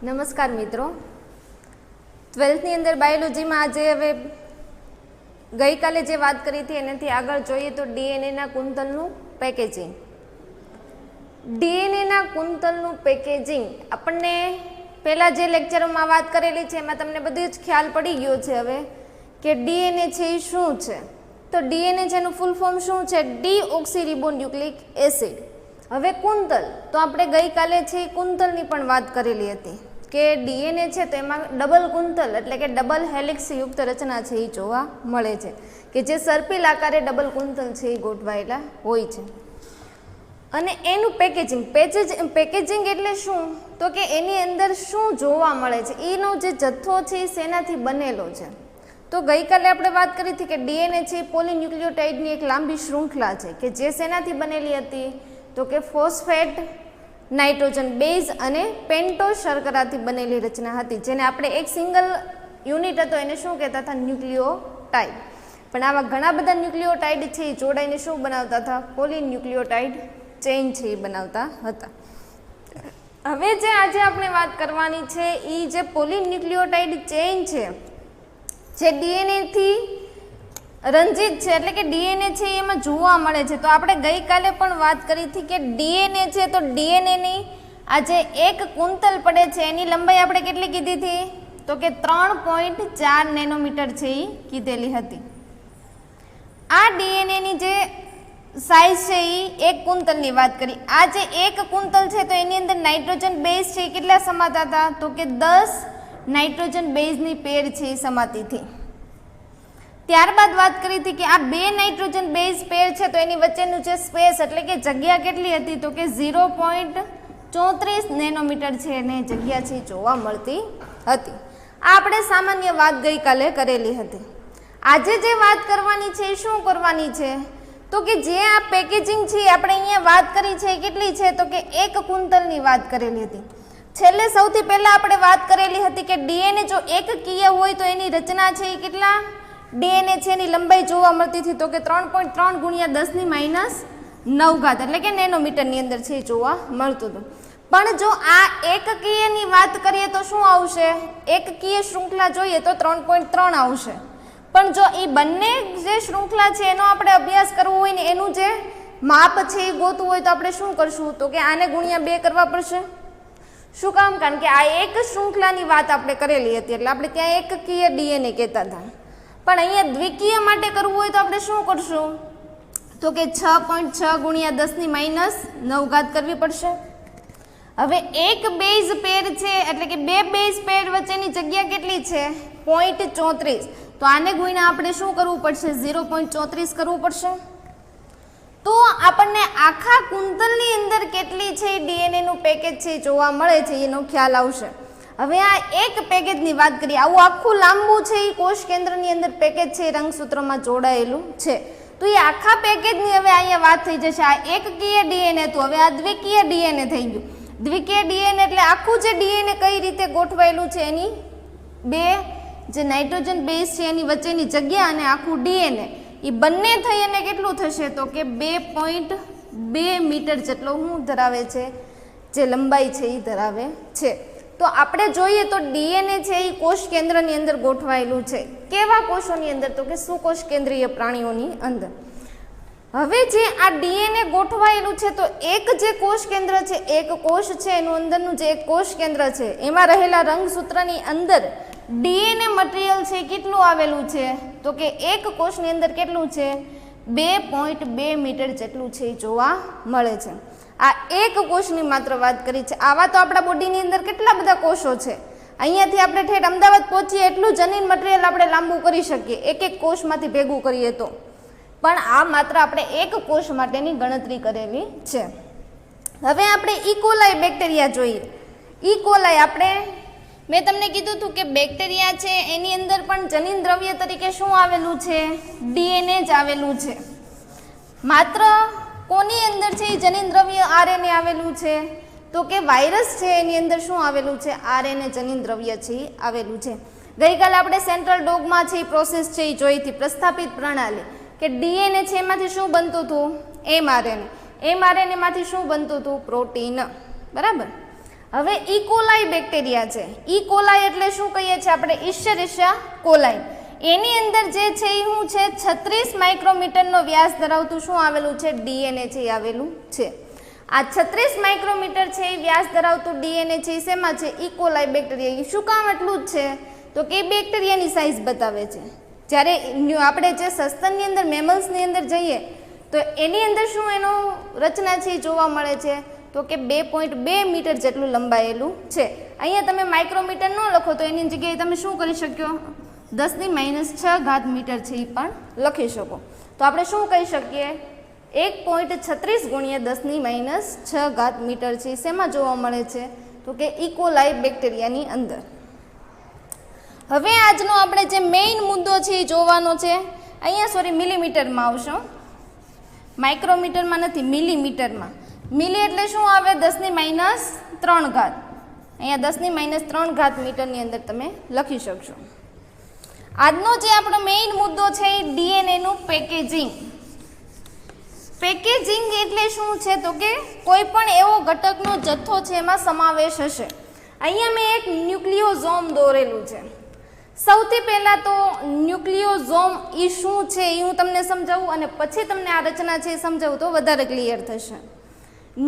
નમસ્કાર મિત્રો, 12th ની અંદર બાયોલોજીમાં આજે હવે ગઈકાલે જે વાત કરી હતી એનાથી આગળ જોઈએ તો ડીએનએના કુંતલનું પેકેજિંગ. ડીએનએના કુંતલનું પેકેજિંગ આપણને પહેલાં જે લેક્ચરોમાં વાત કરેલી છે એમાં તમને બધું જ ખ્યાલ પડી ગયો છે હવે કે ડીએનએ છે એ શું છે. તો ડીએનએ છે એનું ફૂલ ફોર્મ શું છે? ડીઓક્સીરિબોન્યુક્લિક એસિડ. હવે કુંતલ, તો આપણે ગઈકાલે છે કુંતલની પણ વાત કરેલી હતી કે ડીએનએ છે તો એમાં ડબલ કુંતલ એટલે કે ડબલ હેલિક્સ યુક્ત રચના છે એ જોવા મળે છે કે જે સર્પિલ આકારે ડબલ કુંતલ છે એ ગોઠવાયેલા હોય છે. અને એનું પેકેજિંગ એટલે શું? તો કે એની અંદર શું જોવા મળે છે, એનો જે જથ્થો છે એ શેનાથી બનેલો છે. તો ગઈકાલે આપણે વાત કરી હતી કે ડીએનએ છે પોલીન્યુક્લિયોટાઇડની એક લાંબી શૃંખલા છે કે જે શેનાથી બનેલી હતી? તો કે ફોસ્ફેટ, નાઇટ્રોજન બેઝ અને પેન્ટોઝ શર્કરાથી બનેલી રચના હતી, જેને આપણે એક સિંગલ યુનિટ હતો એને શું કહેતા હતા? ન્યુક્લિયોટાઇડ. પણ આવા ઘણા બધા ન્યુક્લિયોટાઇડ છે એ જોડાઈને શું બનાવતા હતા? પોલીન્યુક્લિયોટાઇડ ચેઇન છે એ બનાવતા હતા. હવે જે આજે આપણે વાત કરવાની છે એ જે પોલીન્યુક્લિયોટાઇડ ચેઇન છે જે ડીએનએથી રંજિત છે એટલે કે ડીએનએ છે એમાં જોવા મળે છે. તો આપણે ગઈકાલે પણ વાત કરી હતી કે ડીએનએ છે તો ડીએનએની આ જે એક કુંતલ પડે છે એની લંબાઈ આપણે કેટલી કીધી હતી? તો કે 3.4 નેનોમીટર છે એ કીધેલી હતી. આ ડીએનએની જે સાઇઝ છે એ એક કુંતલની વાત કરી. આ જે એક કુંતલ છે તો એની અંદર નાઇટ્રોજન બેઝ છે એ કેટલા સમાતા હતા? તો કે 10 નાઇટ્રોજન બેઝની પેર છે એ સમાતી હતી. ત્યારબાદ વાત કરી હતી કે આ બે નાઇટ્રોજન બેઝ પેર છે તો એની વચ્ચેનું જે સ્પેસ એટલે કે જગ્યા કેટલી હતી? તો કે 0.34 નેનોમીટર છે એને જગ્યા છે જોવા મળતી હતી. આ આપણે સામાન્ય વાત ગઈકાલે કરેલી હતી. આજે જે વાત કરવાની છે એ શું કરવાની છે? તો કે જે આ પેકેજિંગ છે આપણે અહીંયા વાત કરી છે કેટલી છે? તો કે એક કુંતલની વાત કરેલી હતી. છેલ્લે સૌથી પહેલા આપણે વાત કરેલી હતી કે ડીએનએ જો એકકીય હોય તો એની રચના છે એ કેટલા? ડીએનએ છે એની લંબાઈ જોવા મળતી હતી તો કે 3.3 ગુણ્યા 10⁹ એટલે કે નેનોમીટરની અંદર છે જોવા મળતું હતું. પણ જો આ એકકીયની વાત કરીએ તો શું આવશે? એકકીય શૃંખલા જોઈએ તો 3.3 આવશે. પણ જો એ બંને જે શૃંખલા છે એનો આપણે અભ્યાસ કરવો હોય ને એનું જે માપ છે એ ગોતવું હોય તો આપણે શું કરશું? તો કે આને ગુણ્યા 2 કરવા પડશે. શું કામ? કારણ કે આ એક શૃંખલાની વાત આપણે કરેલી હતી એટલે આપણે ત્યાં એકકીય ડીએનએ કહેતા હતા. પણ અહીંયા દ્વિકીય માટે કરવું હોય તો આપણે શું કરશું? તો કે 6.6 ગુણ્યા 10⁻9 કરવી પડશે. હવે એક બેઝ પેર છે એટલે કે બે બેઝ પેર વચ્ચેની જગ્યા કેટલી છે? 0.34. તો આને ગુણ્યા આપણે શું કરવું પડશે? 0.34 કરવું પડશે. તો આપણને આખા કુંતલની અંદર કેટલી છે ડીએનએનું પેકેજ છે જોવા મળે છે એનો ખ્યાલ આવશે. હવે આ એક પેકેજની વાત કરીએ. આવું આખું લાંબુ છે એ કોષ કેન્દ્રની અંદર પેકેજ છે રંગસૂત્રમાં જોડાયેલું છે. તો એ આખા પેકેજની હવે અહીંયા વાત થઈ જશે. આ એકકીય ડીએનએ હતું, હવે આ દ્વિકીય ડીએનએ થઈ ગયું. દ્વિકીય ડીએનએ એટલે આખું જે ડીએનએ કઈ રીતે ગોઠવાયેલું છે એની બે જે નાઇટ્રોજન બેઝ છે એની વચ્ચેની જગ્યા અને આખું ડીએનએ એ બંને થઈ અને કેટલું થશે? તો કે 2.2 મીટર જેટલો હું ધરાવે છે જે લંબાઈ છે એ ધરાવે છે. તો આપણે જોઈએ તો ડીએનએ છે એ કોષ કેન્દ્રની અંદર ગોઠવાયેલું છે. કેવા કોષોની અંદર? તો કે સુકોષ કેન્દ્રીય પ્રાણીઓની અંદર. હવે જે આ ડીએનએ ગોઠવાયેલું છે તો એક જે કોષ કેન્દ્ર છે, એક કોષ છે એનું અંદરનું જે એક કોષ કેન્દ્ર છે એમાં રહેલા રંગસૂત્રની અંદર ડીએનએ મટીરિયલ છે કેટલું આવેલું છે? તો કે એક કોષની અંદર કેટલું છે? 2.2 મીટર જેટલું છે એ જોવા મળે છે. આ એક કોષની માત્ર વાત કરી છે. આવા તો આપણા બોડીની અંદર કેટલા બધા કોષો છે. અહીંયાથી આપણે ઠેઠ અમદાવાદ પહોંચીએ એટલું જનીન મટીરિયલ આપણે લાંબુ કરી શકીએ એક કોષમાંથી ભેગું કરીએ તો. પણ આ માત્ર આપણે એક કોષ માટેની ગણતરી કરેલી છે. હવે આપણે ઇકોલાઈ બેક્ટેરિયા જોઈએ. ઇકોલાઈ આપણે મેં તમને કીધું હતું કે બેક્ટેરિયા છે એની અંદર પણ જનીન દ્રવ્ય તરીકે શું આવેલું છે? ડીએનએ જ આવેલું છે. માત્ર કોની અંદર છે એ જનીન દ્રવ્ય આરએનએ આવેલું છે? તો કે વાયરસ છે એની અંદર શું આવેલું છે? આરએનએ જનીન દ્રવ્ય છે આવેલું છે. ગઈકાલે આપણે સેન્ટ્રલ ડોગમાં છે એ પ્રોસેસ છે એ જોઈ હતી, પ્રસ્થાપિત પ્રણાલી કે ડીએનએ છે એમાંથી શું બનતું હતું? એમઆરએનએ. એમઆરએનએમાંથી શું બનતું હતું? પ્રોટીન. બરાબર. હવે ઇકોલાઈ બેક્ટેરિયા છે. ઇકોલાઈ એટલે શું કહીએ છીએ આપણે? ઇશ્ચેરિશિયા કોલાઈ. એની અંદર જે છે એ શું છે? 36 માઇક્રોમીટરનો વ્યાસ ધરાવતું શું આવેલું છે? ડીએનએ છે એ આવેલું છે. આ 36 માઇક્રોમીટર છે એ વ્યાસ ધરાવતું ડીએનએ છે એ શેમાં છે? E. coli bacteria. એ શું કામ એટલું જ છે? તો કે બેક્ટેરિયાની સાઇઝ બતાવે છે. જ્યારે આપણે જે સસ્તનની અંદર મેમલ્સની અંદર જઈએ તો એની અંદર શું એનો રચના છે એ જોવા મળે છે? તો કે 2.2 મીટર જેટલું લંબાયેલું છે. અહીંયા તમે માઇક્રોમીટર ન લખો તો એની જગ્યાએ તમે શું કરી શક્યો? 10⁻6 મીટર છે એ પણ લખી શકો. તો આપણે શું કહી શકીએ? 1.36 × 10⁻6 મીટર છે એ શેમાં જોવા મળે છે? તો કે ઇકોલાઈ બેક્ટેરિયાની અંદર. હવે આજનો આપણે જે મેઇન મુદ્દો છે એ જોવાનો છે. અહીંયા મિલીમીટરમાં આવશો, માઇક્રોમીટરમાં નથી, મિલીમીટરમાં. મિલી એટલે શું આવે? 10⁻3. અહીંયા 10⁻3 મીટરની અંદર તમે લખી શકશો. આજનો જે આપણો મેઇન મુદ્દો છે એ ડીએનએનું પેકેજિંગ. પેકેજિંગ એટલે શું છે? તો કે કોઈ પણ એવો ઘટકનો જથ્થો છે એમાં સમાવેશ હશે. અહીંયા મેં એક ન્યુક્લિયોઝોમ દોરેલું છે. સૌથી પહેલાં તો ન્યુક્લિયોઝોમ એ શું છે એ હું તમને સમજાવું અને પછી તમને આ રચના છે એ સમજાવું તો વધારે ક્લિયર થશે.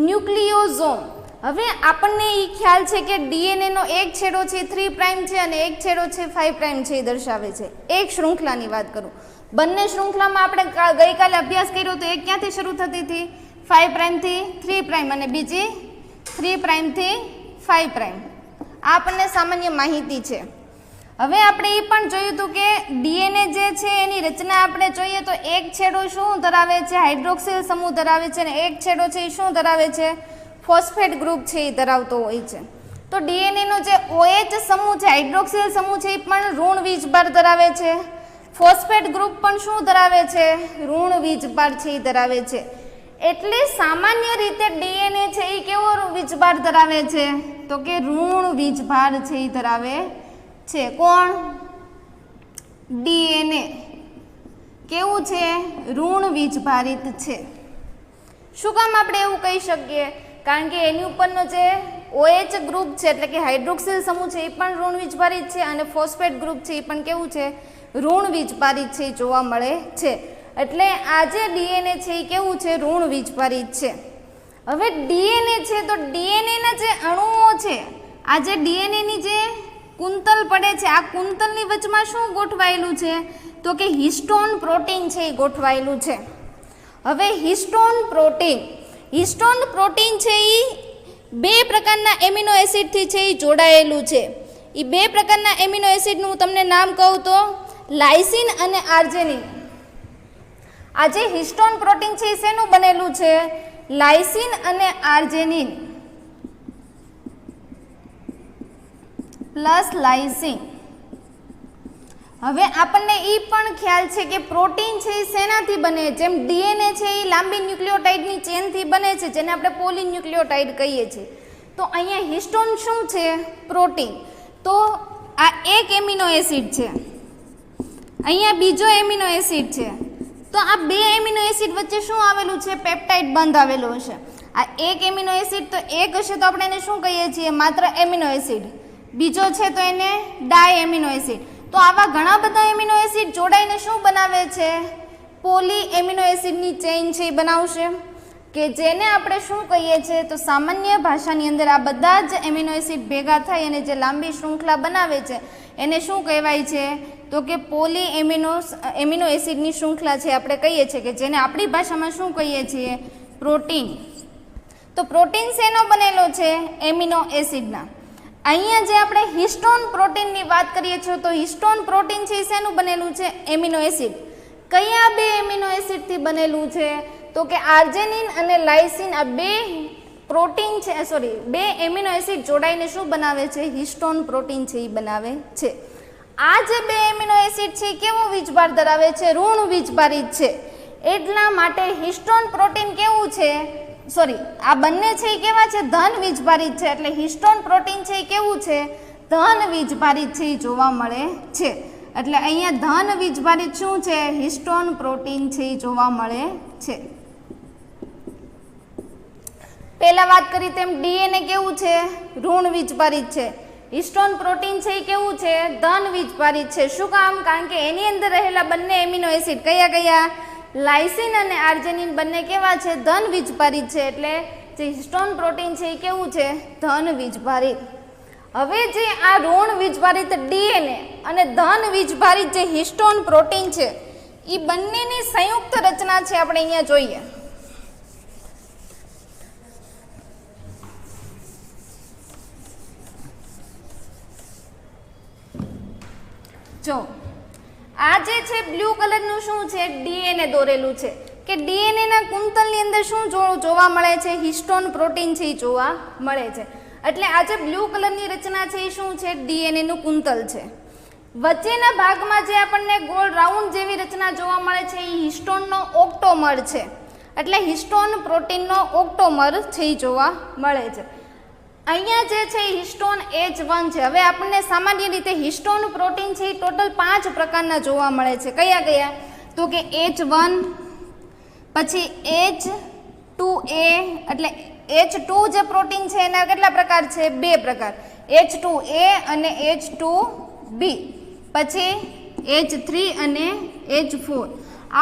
ન્યુક્લિયોઝોમ. હવે આપણને એ ખ્યાલ છે કે ડીએનએનો એક છેડો છે 3 પ્રાઇમ છે અને એક છેડો છે 5 પ્રાઇમ છે એ દર્શાવે છે. એક શૃંખલાની વાત કરું. બંને શૃંખલામાં આપણે ગઈકાલે અભ્યાસ કર્યો તો એક ક્યાંથી શરૂ થતી હતી? 5 પ્રાઇમથી 3 પ્રાઇમ અને બીજી 3 પ્રાઇમથી 5 પ્રાઇમ. આ આપણને સામાન્ય માહિતી છે. હવે આપણે એ પણ જોયું હતું કે ડીએનએ જે છે એની રચના આપણે જોઈએ તો એક છેડો શું ધરાવે છે? હાઇડ્રોક્સિલ સમૂહ ધરાવે છે અને એક છેડો છે એ શું ધરાવે છે? ફોસ્ફેટ ગ્રુપ છે એ ધરાવતો હોય છે. તો ડીએનએનો જે OH સમૂહ છે, હાઇડ્રોક્સિલ સમૂહ છે એ પણ ઋણ વીજભાર ધરાવે છે. ફોસ્ફેટ ગ્રુપ પણ શું ધરાવે છે? ઋણ વીજભાર છે એ ધરાવે છે. એટલે સામાન્ય રીતે ડીએનએ છે એ કેવો વીજભાર ધરાવે છે? તો કે ઋણ વીજભાર છે એ ધરાવે છે. કોણ? ડીએનએ કેવું છે? ઋણ વીજભારિત છે. શું કામ આપણે એવું કહી શકીએ? કારણ કે એની ઉપરનો જે OH ગ્રુપ છે એટલે કે હાઇડ્રોક્સિલ સમૂહ છે એ પણ ઋણ વીજભારિત છે અને ફોસ્ફેટ ગ્રુપ છે એ પણ કેવું છે? ઋણ વીજભારિત છે જોવા મળે છે. એટલે આ જે ડીએનએ છે એ કેવું છે? ઋણ વીજભારિત છે. હવે ડીએનએ છે તો ડીએનએના જે અણુઓ છે, આ જે ડીએનએની જે કુંતલ પડે છે, આ કુંતલની વચમાં શું ગોઠવાયેલું છે? તો કે હિસ્ટોન પ્રોટીન છે એ ગોઠવાયેલું છે. હવે હિસ્ટોન પ્રોટીન છે એ 2 પ્રકારના એમિનો એસિડથી છે એ જોડાયેલું છે. એ 2 પ્રકારના એમિનો એસિડનું હું તમને નામ કહું તો લાઇસિન અને આર્જેનિન. આ જે હિસ્ટોન પ્રોટીન છે એ શેનું બનેલું છે? લાઇસિન અને આર્જેનિન પ્લસ લાઇસિન. હવે આપણને એ પણ ખ્યાલ છે કે પ્રોટીન છે એ શેનાથી બને? જેમ ડીએનએ છે એ લાંબી ન્યુક્લિયોટાઇડની ચેનથી બને છે જેને આપણે પોલીન્યુક્લિયોટાઇડ કહીએ છીએ. તો અહીંયા હિસ્ટોન શું છે? પ્રોટીન. તો આ એક એમિનો એસિડ છે, અહીંયા બીજો એમિનો એસિડ છે. તો આ 2 એમિનો એસિડ વચ્ચે શું આવેલું છે? પેપ્ટાઇડ બંધ આવેલો હશે. આ એક એમિનો એસિડ તો એક હશે તો આપણે એને શું કહીએ છીએ? માત્ર એમિનો એસિડ. બીજો છે તો એને ડાય એમિનો એસિડ. તો આવા ઘણા બધા એમિનો એસિડ જોડાઈને શું બનાવે છે? પોલી એમિનો એસિડની ચેઇન છે એ બનાવશે કે જેને આપણે શું કહીએ છીએ? તો સામાન્ય ભાષાની અંદર આ બધા જ એમિનો એસિડ ભેગા થઈ અને જે લાંબી શૃંખલા બનાવે છે એને શું કહેવાય છે? તો કે પોલી એમિનો એસિડની શૃંખલા છે આપણે કહીએ છીએ કે જેને આપણી ભાષામાં શું કહીએ છીએ? પ્રોટીન. તો પ્રોટીન શેનો બનેલો છે? એમિનો એસિડના. અહીંયા જે આપણે હિસ્ટોન પ્રોટીનની વાત કરીએ છીએ તો હિસ્ટોન પ્રોટીન છે એ શેનું બનેલું છે? Amino acid. કયા 2 એમિનો એસિડથી બનેલું છે? તો કે આર્જેનિન અને લાઇસિન. આ 2 પ્રોટીન છે, 2 એમિનો એસિડ જોડાઈને શું બનાવે છે? હિસ્ટોન પ્રોટીન છે એ બનાવે છે. આ જે 2 એમિનો એસિડ છે કેવો વીજભાર ધરાવે છે? ઋણ વીજભારિત છે. એટલા માટે હિસ્ટોન પ્રોટીન કેવું છે? આ બંને છે એ કેવા છે? ધન વીજભારિત છે. એટલે હિસ્ટોન પ્રોટીન છે એ કેવું છે? ધન વીજભારિત છે એ જોવા મળે છે. એટલે અહીંયા ધન વીજભારિત શું છે? હિસ્ટોન પ્રોટીન છે એ જોવા મળે છે. પહેલા વાત કરી તેમ ડીએનએ કેવું છે? ઋણ વીજભારિત છે. હિસ્ટોન પ્રોટીન છે એ કેવું છે? ધન વીજભારિત છે. શું કામ? કારણ કે એની અંદર રહેલા બંને એમિનો એસિડ કયા કયા? લાઇસિન અને આર્જેનિન બંને કેવા છે? ધન વીજભારિત છે. એટલે જે હિસ્ટોન પ્રોટીન છે એ કેવું છે? ધન વીજભારિત. હવે જે આ ઋણ વીજભારિત ડીએનએ અને ધન વીજભારિત જે હિસ્ટોન પ્રોટીન છે એ બંનેની સંયુક્ત રચના છે આપણે અહીંયા જોઈએ. જો આ જે છે બ્લુ કલરનું શું છે? ડીએનએ દોરેલું છે કે ડીએનએ ના કુંતલની અંદર શું જોવા મળે છે? હિસ્ટોન પ્રોટીન છે એ જોવા મળે છે. એટલે આ જે બ્લુ કલરની રચના છે એ શું છે? ડીએનએ નું કુંતલ છે. વચ્ચેના ભાગમાં જે આપણને ગોળ રાઉન્ડ જેવી રચના જોવા મળે છે એ હિસ્ટોનનો ઓક્ટોમર છે. એટલે હિસ્ટોન પ્રોટીનનો ઓક્ટોમર છે એ જોવા મળે છે. અહીંયા જે છે હિસ્ટોન H1 છે. હવે આપણને સામાન્ય રીતે હિસ્ટોન પ્રોટીન છે એ ટોટલ 5 પ્રકારના જોવા મળે છે. કયા કયા? તો કે H1, પછી H2A, એટલે H2 જે પ્રોટીન છે એના કેટલા પ્રકાર છે? 2 પ્રકાર, H2A અને H2B, પછી H3 અને H4.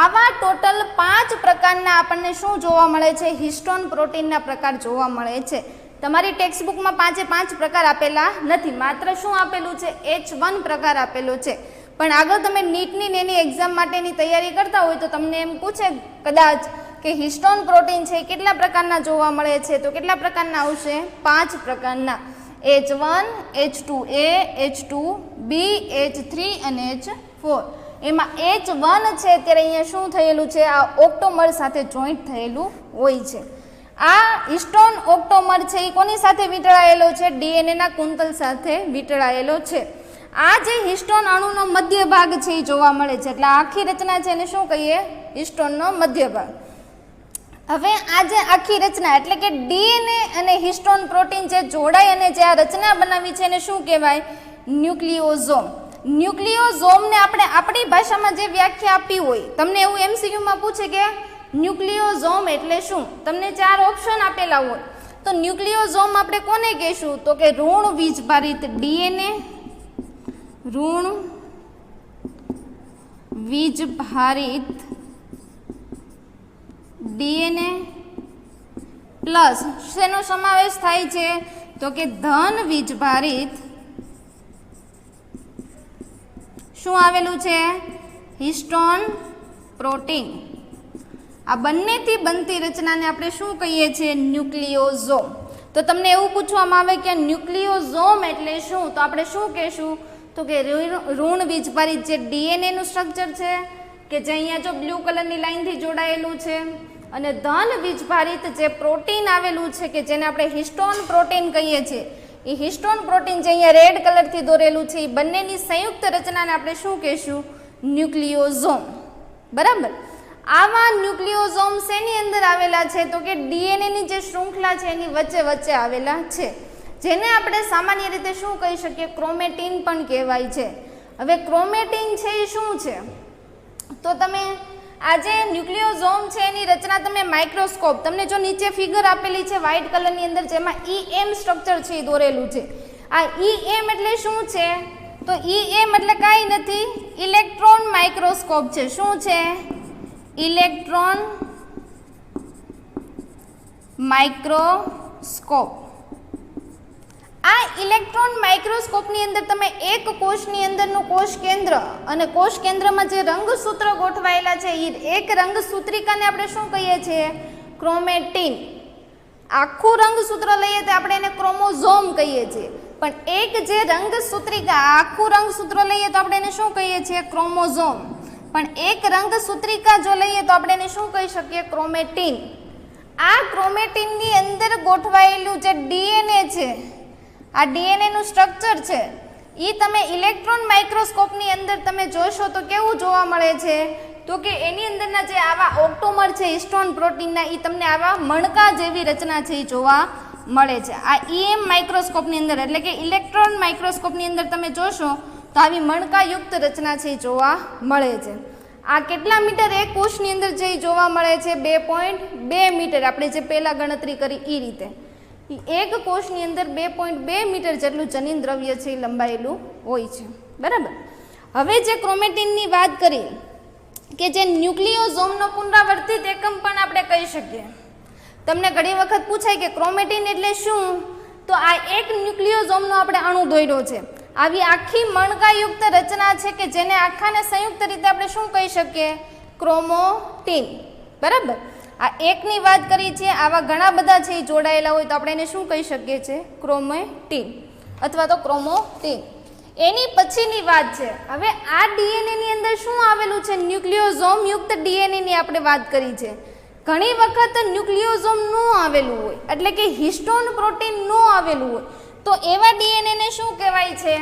આવા ટોટલ 5 પ્રકારના આપણને શું જોવા મળે છે? હિસ્ટોન પ્રોટીનના પ્રકાર જોવા મળે છે. તમારી ટેક્સ્ટબુકમાં 5 પ્રકાર આપેલા નથી, માત્ર શું આપેલું છે? H1 પ્રકાર આપેલો છે. પણ આગળ તમે નીટની ને એની એક્ઝામ માટેની તૈયારી કરતા હોય તો તમને એમ પૂછે કદાચ કે હિસ્ટોન પ્રોટીન છે કેટલા પ્રકારના જોવા મળે છે? તો કેટલા પ્રકારના આવશે? 5 પ્રકારના. H1, H2A, H2B, H3 અને H4. એમાં H1 છે અત્યારે અહીંયા શું થયેલું છે? આ ઓક્ટોમર સાથે જોઈન્ટ થયેલું હોય છે. આ હિસ્ટોન ઓક્ટોમર છે એ કોની સાથે વીંટળાયેલો છે? ડીએનએ ના કુંતલ સાથે વીંટળાયેલો છે. આ જે હિસ્ટોન અણુનો મધ્ય ભાગ છે એ જોવા મળે છે. એટલે આખી રચના છે એને શું કહીએ? હિસ્ટોનનો મધ્ય ભાગ. હવે આ જે આખી રચના એટલે કે ડીએનએ અને હિસ્ટોન પ્રોટીન જે જોડાઈ અને જે આ રચના બનાવી છે એને શું કહેવાય? ન્યુક્લિયોઝોમ. ન્યુક્લિયોઝોમને આપણે આપણી ભાષામાં જે વ્યાખ્યા આપી હોય, તમને એવું એમસીક્યુમાં પૂછે કે ન્યુક્લિયોઝોમ એટલે શું? તમને 4 ઓપ્શન આપેલા હોય તો ન્યુક્લિયોઝોમ આપણે કોને કહેશું? તો કે ઋણ વીજભારિત ડીએનએ, ઋણ વીજભારિત ડીએનએ પ્લસ શેનો સમાવેશ થાય છે? તો કે ધન વીજભારિત શું આવેલું છે? Histone protein. આ બંનેથી બનતી રચનાને આપણે શું કહીએ છીએ? ન્યુક્લિયોઝોમ. તો તમને એવું પૂછવામાં આવે કે ન્યુક્લિયોઝોમ એટલે શું? તો આપણે શું કહેશું? તો કે ઋણ વીજભારિત જે ડીએનએ નું સ્ટ્રક્ચર છે કે જે અહીંયા જો બ્લુ કલરની લાઈનથી જોડાયેલું છે, અને ધન વીજભારિત જે પ્રોટીન આવેલું છે કે જેને આપણે હિસ્ટોન પ્રોટીન કહીએ છીએ, એ હિસ્ટોન પ્રોટીન જે અહીંયા રેડ કલરથી દોરેલું છે એ બંનેની સંયુક્ત રચનાને આપણે શું કહેશું? ન્યુક્લિયોઝોમ. બરાબર. આવા ન્યુક્લિયોઝોમ શેની અંદર આવેલા છે? તો કે ડીએનએની જે શૃંખલા છે એની વચ્ચે વચ્ચે આવેલા છે, જેને આપણે સામાન્ય રીતે શું કહી શકીએ? ક્રોમેટીન પણ કહેવાય છે. હવે ક્રોમેટીન છે એ શું છે? તો તમે આ જે ન્યુક્લિયોઝોમ છે એની રચના તમે માઇક્રોસ્કોપ, તમને જો નીચે ફિગર આપેલી છે વ્હાઇટ કલરની અંદર જેમાં EM સ્ટ્રક્ચર છે એ દોરેલું છે. આ EM એટલે શું છે? તો EM એટલે કાંઈ નથી, ઇલેક્ટ્રોન માઇક્રોસ્કોપ છે. શું છે? Electron microscope. આ ઇલેક્ટ્રોન માઇક્રોસ્કોપની અંદર તમે એક કોષની અંદરનું કોષ કેન્દ્ર અને કોષ કેન્દ્રમાં જે રંગસૂત્ર ગોઠવાયેલા છે એ એક રંગસૂત્રિકાને આપણે શું કહીએ છીએ? ક્રોમેટીન. આખું રંગસૂત્ર લઈએ તો આપણે એને ક્રોમોઝોમ કહીએ છીએ, પણ એક જે રંગસૂત્રિકા આખું રંગસૂત્ર લઈએ તો આપણે એને શું કહીએ છીએ? ક્રોમોઝોમ. પણ એક રંગસૂત્રિકા જો લઈએ તો આપણે એને શું કહી શકીએ? ક્રોમેટીન. આ ક્રોમેટીનની અંદર ગોઠવાયેલું જે ડીએનએ છે, આ ડીએનએ નું સ્ટ્રક્ચર છે એ તમે ઇલેક્ટ્રોન માઇક્રોસ્કોપની અંદર તમે જોશો તો કેવું જોવા મળે છે? તો કે એની અંદરના જે આવા ઓક્ટોમર છે હિસ્ટોન પ્રોટીનના એ તમને આવા મણકા જેવી રચના છે એ જોવા મળે છે. આ EM માઇક્રોસ્કોપની અંદર એટલે કે ઇલેક્ટ્રોન માઇક્રોસ્કોપની અંદર તમે જોશો તો આવી મણકાયુક્ત રચના છે એ જોવા મળે છે. આ કેટલા મીટર એક કોષની અંદર જે જોવા મળે છે 2.2 મીટર, આપણે જે પહેલા ગણતરી કરી એ રીતે એક કોષની અંદર 2.2 મીટર જેટલું જનીન દ્રવ્ય છે એ લંબાયેલું હોય છે, બરાબર. હવે જે ક્રોમેટિનની વાત કરી કે જે ન્યુક્લિયોઝોમનો પુનરાવર્તિત એકમ પણ આપણે કહી શકીએ. તમને ઘણી વખત પૂછાય કે ક્રોમેટિન એટલે શું, તો આ એક ન્યુક્લિયોઝોમનો આપણે અણુ દોર્યો છે. આવી આખી મણકાયુક્ત રચના છે કે જેને આખાને સંયુક્ત રીતે આપણે શું કહી શકીએ, ક્રોમોટિન, બરાબર. આ એકની વાત કરી છે, આવા ઘણા બધા છે જોડાયેલા હોય તો આપણે એને શું કહી શકીએ છીએ, ક્રોમેટિન અથવા તો ક્રોમોટિન. એની પછીની વાત છે, હવે આ ડીએનએ ની અંદર શું આવેલું છે, ન્યુક્લિયોઝોમ યુક્ત ડીએનએ ની આપણે વાત કરી છે. ઘણી વખત ન્યુક્લિયોઝોમ નો આવેલું હોય એટલે કે હિસ્ટોન પ્રોટીન નો આવેલું હોય તો એવા ડીએનએ ને શું કહેવાય છે.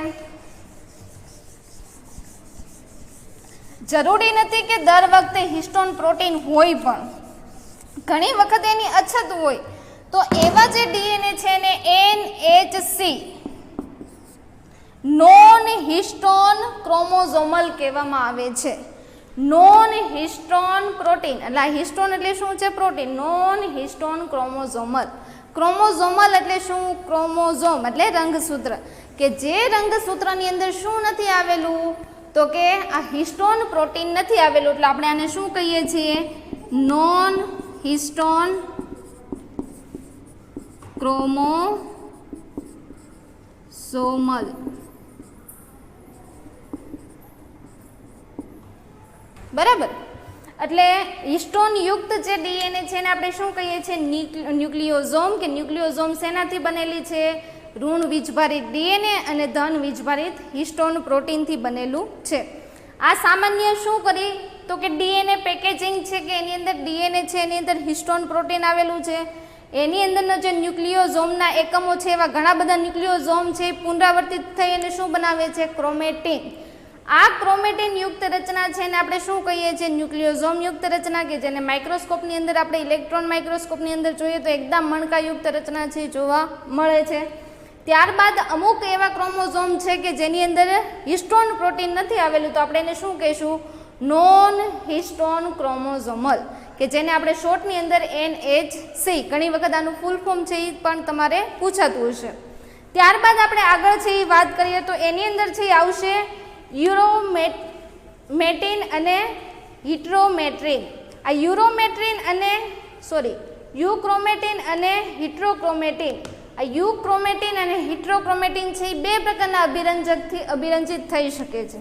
જરૂરી નથી કે દર વખતે હિસ્ટોન પ્રોટીન હોય, પણ ઘણી વખત એની અછત હોય તો એવા જે ડીએનએ છે એને NHC નોન હિસ્ટોન ક્રોમોઝોમલ કહેવામાં આવે છે. નોન હિસ્ટોન પ્રોટીન એટલે હિસ્ટોન એટલે શું છે, protein. Non histone chromosomal. Chromosomal એટલે શું, ક્રોમોઝોમ એટલે રંગસૂત્ર, કે જે રંગસૂત્રની અંદર શું નથી આવેલું, તો કે આ હિસ્ટોન પ્રોટીન નથી આવેલું, એટલે આપણે આને શું કહીએ છીએ, નોન હિસ્ટોન ક્રોમોઝોમલ. બરાબર. એટલે હિસ્ટોન યુક્ત જે ડીએનએ છે એને આપણે શું કહીએ છીએ, ન્યુક્લિયોઝોમ. કે ન્યુક્લિયોઝોમ શેનાથી બનેલી છે, ઋણ વીજભારિત ડીએનએ અને ધન વીજભારિત હિસ્ટોન પ્રોટીનથી બનેલું છે. આ સામાન્ય શું કરી તો કે ડીએનએ પેકેજિંગ છે કે એની અંદર ડીએનએ છે એની અંદર હિસ્ટોન પ્રોટીન આવેલું છે, એની અંદરના જે ન્યુક્લિયોઝોમના એકમો છે એવા ઘણા બધા ન્યુક્લિયોઝોમ છે પુનરાવર્તિત થઈ અને શું બનાવે છે, ક્રોમેટિન. આ ક્રોમેટિન યુક્ત રચના છે એને આપણે શું કહીએ છીએ, ન્યુક્લિયોઝોમ યુક્ત રચના, કે જેને માઇક્રોસ્કોપની અંદર આપણે ઇલેક્ટ્રોન માઇક્રોસ્કોપની અંદર જોઈએ તો એકદમ મણકાયુક્ત રચના છે જોવા મળે છે. ત્યારબાદ અમુક એવા ક્રોમોઝોમ છે કે જેની અંદર હિસ્ટોન પ્રોટીન નથી આવેલું તો આપણે એને શું કહીશું, નોન હિસ્ટોન ક્રોમોઝોમલ, કે જેને આપણે શોર્ટની અંદર NHC. ઘણી વખત આનું ફૂલ ફોર્મ છે એ પણ તમારે પૂછાતું હશે. ત્યારબાદ આપણે આગળ છે એ વાત કરીએ તો એની અંદર છે આવશે યુરોમેટિન અને હિટ્રોમેટ્રિન. આ યુક્રોમેટિન અને હિટ્રોક્રોમેટિન. આ યુક્રોમેટિન અને હિટ્રોક્રોમેટિન છે એ બે પ્રકારના અભિરંજકથી અભિરંજિત થઈ શકે છે.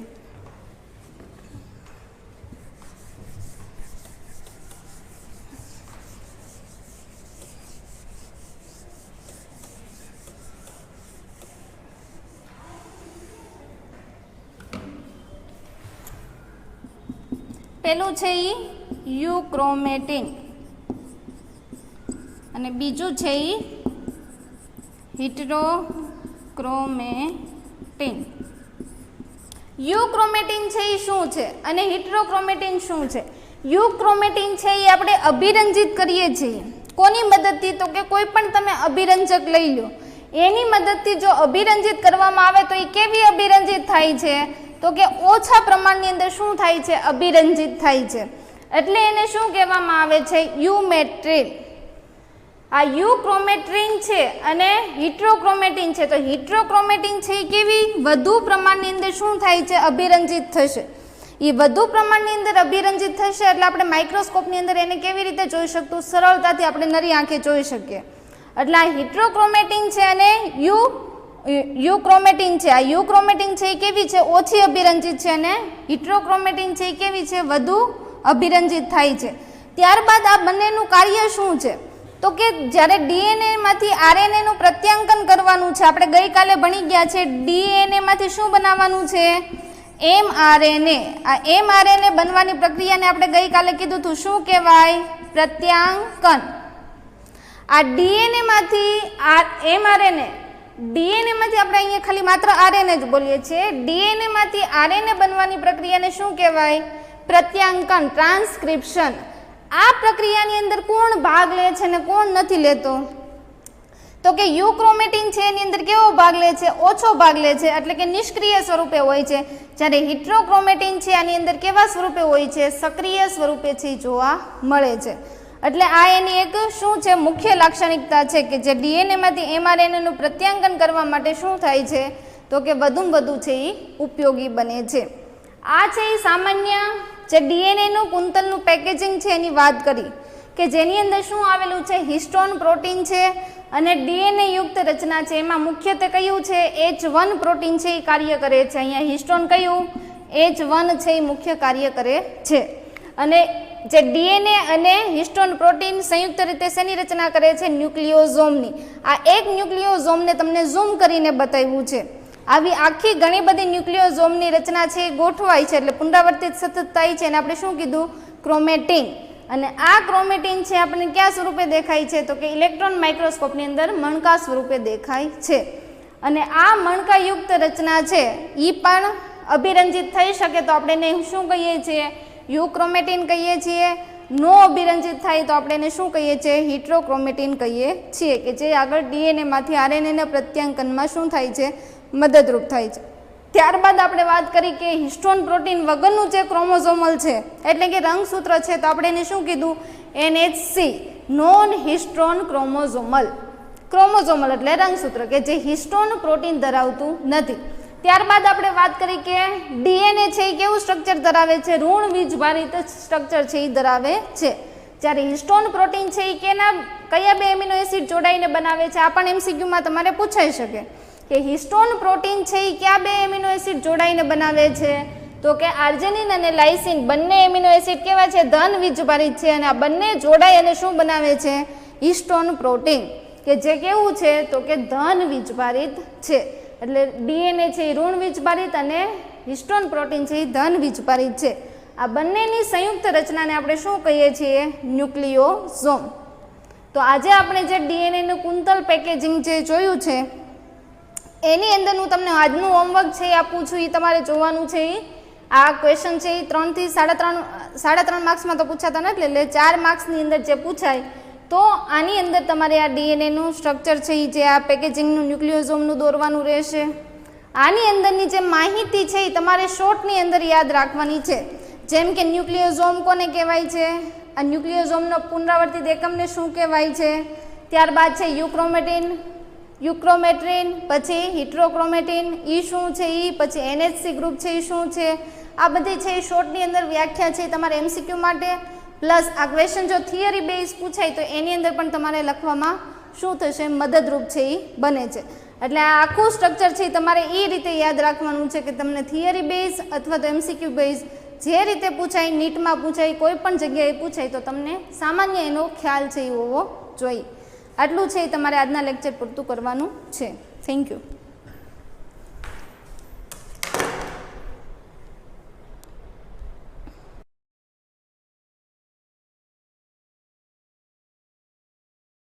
પેલું છે એ યુક્રોમેટિન અને બીજું છે એ હિટ્રોક્રોમેટિન. યુક્રોમેટિન છે એ શું છે અને હિટ્રોક્રોમેટિન શું છે. યુક્રોમેટિન છે એ આપણે અભિરંજિત કરીએ છીએ. કોની મદદથી, તો કે કોઈ પણ તમે અભિરંજક લઈ લો એની મદદથી જો અભિરંજિત કરવામાં આવે તો એ કેવી અભિરંજિત થાય છે, તો કે ઓછા પ્રમાણની અંદર શું થાય છે, અભિરંજિત થાય છે. એટલે એને શું કહેવામાં આવે છે, યુમેટ્રિન. આ યુક્રોમેટ્રિન છે અને હિટ્રોક્રોમેટિન છે. તો હિટ્રોક્રોમેટિન છે એ કેવી વધુ પ્રમાણની અંદર શું થાય છે, અભિરંજિત થશે. એ વધુ પ્રમાણની અંદર અભિરંજિત થશે એટલે આપણે માઇક્રોસ્કોપની અંદર એને કેવી રીતે જોઈ શકતું, સરળતાથી આપણે નરી આંખે જોઈ શકીએ. એટલે આ હિટ્રોક્રોમેટિન છે અને યુક્રોમેટિન છે. આ યુક્રોમેટિન છે એ કેવી છે, ઓછી અભિરંજિત છે અને હિટ્રોક્રોમેટિન છે એ કેવી છે, વધુ અભિરંજિત થાય છે. ત્યારબાદ આ બંનેનું કાર્ય શું છે, તો કે જ્યારે ડીએનએ માંથી આરએનએ નું પ્રત્યાંકન કરવાનું છે. આપણે ગઈકાલે ભણી ગયા છે ડીએનએ માંથી શું બનાવવાનું છે, mRNA. આ mRNA બનવાની પ્રક્રિયાને આપણે ગઈકાલે કીધું હતું શું કહેવાય, પ્રત્યાંકન. આ ડીએનએ માંથી mRNA, ડીએનએ માંથી આપણે અહીંયા ખાલી માત્ર આરએનએ જ બોલીએ છીએ. ડીએનએ માંથી આરએનએ બનવાની પ્રક્રિયાને શું કહેવાય, પ્રત્યાંકન, ટ્રાન્સક્રિપ્શન. આ પ્રક્રિયાની અંદર કોણ ભાગ લે છે અને કોણ નથી લેતો, તો કે યુક્રોમેટિન છે એની અંદર કેવો ભાગ લે છે? ઓછો ભાગ લે છે, એટલે કે નિષ્ક્રિય સ્વરૂપે હોય છે. જ્યારે હિટ્રોક્રોમેટિન છે આની અંદર કેવા સ્વરૂપે હોય છે? સક્રિય સ્વરૂપે છે જોવા મળે છે. એટલે આ એની એક શું છે? મુખ્ય લાક્ષણિકતા છે કે જે ડીએનએમાંથી એમઆરએનએનું પ્રત્યાંકન કરવા માટે શું થાય છે? તો કે વધુમાં વધુ છે એ ઉપયોગી બને છે. આ છે એ સામાન્ય જે ડીએનએનું કુંતલનું પેકેજિંગ છે એની વાત કરી કે જેની અંદર શું આવેલું છે? હિસ્ટોન પ્રોટીન છે અને ડીએનએ યુક્ત રચના છે. એમાં મુખ્યત્વે કયું છે? H1 પ્રોટીન છે એ કાર્ય કરે છે. અહીંયા હિસ્ટોન કયું? H1 છે એ મુખ્ય કાર્ય કરે છે. અને જે ડીએનએ અને હિસ્ટોન પ્રોટીન સંયુક્ત રીતે શેની રચના કરે છે? ન્યુક્લિયોઝોમની. આ એક ન્યુક્લિયોઝોમને તમને ઝૂમ કરીને બતાવ્યું છે. આવી આખી ઘણી બધી ન્યુક્લિયોઝોમની રચના છે એ ગોઠવાય છે, એટલે પુનરાવર્તિત સતત થાય છે. અને આપણે શું કીધું? ક્રોમેટિન. અને આ ક્રોમેટિન છે આપણને કયા સ્વરૂપે દેખાય છે? તો કે ઇલેક્ટ્રોન માઇક્રોસ્કોપની અંદર મણકા સ્વરૂપે દેખાય છે. અને આ મણકાયુક્ત રચના છે એ પણ અભિરંજિત થઈ શકે તો આપણે એને શું કહીએ છીએ? યુક્રોમેટિન કહીએ છીએ. નો અભિરંજિત થાય તો આપણે એને શું કહીએ છીએ? હિટ્રોક્રોમેટિન કહીએ છીએ, કે જે આગળ ડીએનએમાંથી આરએનએના પ્રત્યાંકનમાં શું થાય છે? મદદરૂપ થાય છે. ત્યારબાદ આપણે વાત કરી કે હિસ્ટોન પ્રોટીન વગરનું જે ક્રોમોઝોમલ છે એટલે કે રંગસૂત્ર છે તો આપણે એને શું કીધું? NHC, non histone chromosomal. Chromosomal એટલે રંગસૂત્ર કે જે હિસ્ટોન પ્રોટીન ધરાવતું નથી. ત્યારબાદ આપણે વાત કરી કે ડીએનએ છે એ કેવું સ્ટ્રક્ચર ધરાવે છે? ઋણ વીજભારિત સ્ટ્રક્ચર છે એ ધરાવે છે. જ્યારે હિસ્ટોન પ્રોટીન છે એ કયા બે એમિનો એસિડ જોડાઈને બનાવે છે? આ પણ MCQમાં તમારે પૂછાઈ શકે કે હિસ્ટોન પ્રોટીન છે એ કયા બે એમિનો એસિડ જોડાઈને બનાવે છે? તો કે આર્જેનિન અને લાઇસિન બંને એમિનો એસિડ કેવા છે? ધન વીજભારિત છે. અને આ બંને જોડાઈ અને શું બનાવે છે? હિસ્ટોન પ્રોટીન, કે જે કેવું છે? તો કે ધન વીજભારિત છે. એટલે ડીએનએ છે એ ઋણ વીજભારિત અને હિસ્ટોન પ્રોટીન છે એ ધન વીજભારિત છે. આ બંનેની સંયુક્ત રચનાને આપણે શું કહીએ છીએ? ન્યુક્લિયોઝોમ. તો આજે આપણે જે ડીએનએનું કુંતલ પેકેજિંગ જે જોયું છે એની અંદર હું તમને આજનું હોમવર્ક છે એ આપું છું. એ તમારે જોવાનું છે. આ ક્વેશ્ચન છે એ 3 થી 3.5 માર્ક્સમાં તો પૂછાતા નથી, એટલે 4 માર્ક્સની અંદર જે પૂછાય તો આની અંદર તમારે આ ડીએનએનું સ્ટ્રક્ચર છે એ જે આ પેકેજિંગનું ન્યુક્લિયોઝોમનું દોરવાનું રહેશે. આની અંદરની જે માહિતી છે એ તમારે શોર્ટની અંદર યાદ રાખવાની છે. જેમ કે ન્યુક્લિયોઝોમ કોને કહેવાય છે? આ ન્યુક્લિયોઝોમનો પુનરાવર્તિત એકમને શું કહેવાય છે? ત્યારબાદ છે યુક્રોમેટ્રિન, પછી હિટ્રોક્રોમેટિન એ શું છે એ, પછી NHC ગ્રુપ છે એ શું છે? આ બધી છે એ શોર્ટની અંદર વ્યાખ્યા છે તમારે MCQ માટે. પ્લસ આ ક્વેશ્ચન જો થિયરી બેઝ પૂછાય તો એની અંદર પણ તમારે લખવામાં શું થશે? મદદરૂપ છે એ બને છે. એટલે આ આખું સ્ટ્રક્ચર છે તમારે એ રીતે યાદ રાખવાનું છે કે તમને થિયરી બેઝ અથવા તો MCQ બેઝ જે રીતે પૂછાય, નીટમાં પૂછાય, કોઈ પણ જગ્યાએ પૂછાય તો તમને સામાન્ય એનો ખ્યાલ છે એ હોવો જોઈએ. આટલું છે એ તમારે આજના લેક્ચર પૂરતું કરવાનું છે. Thank you.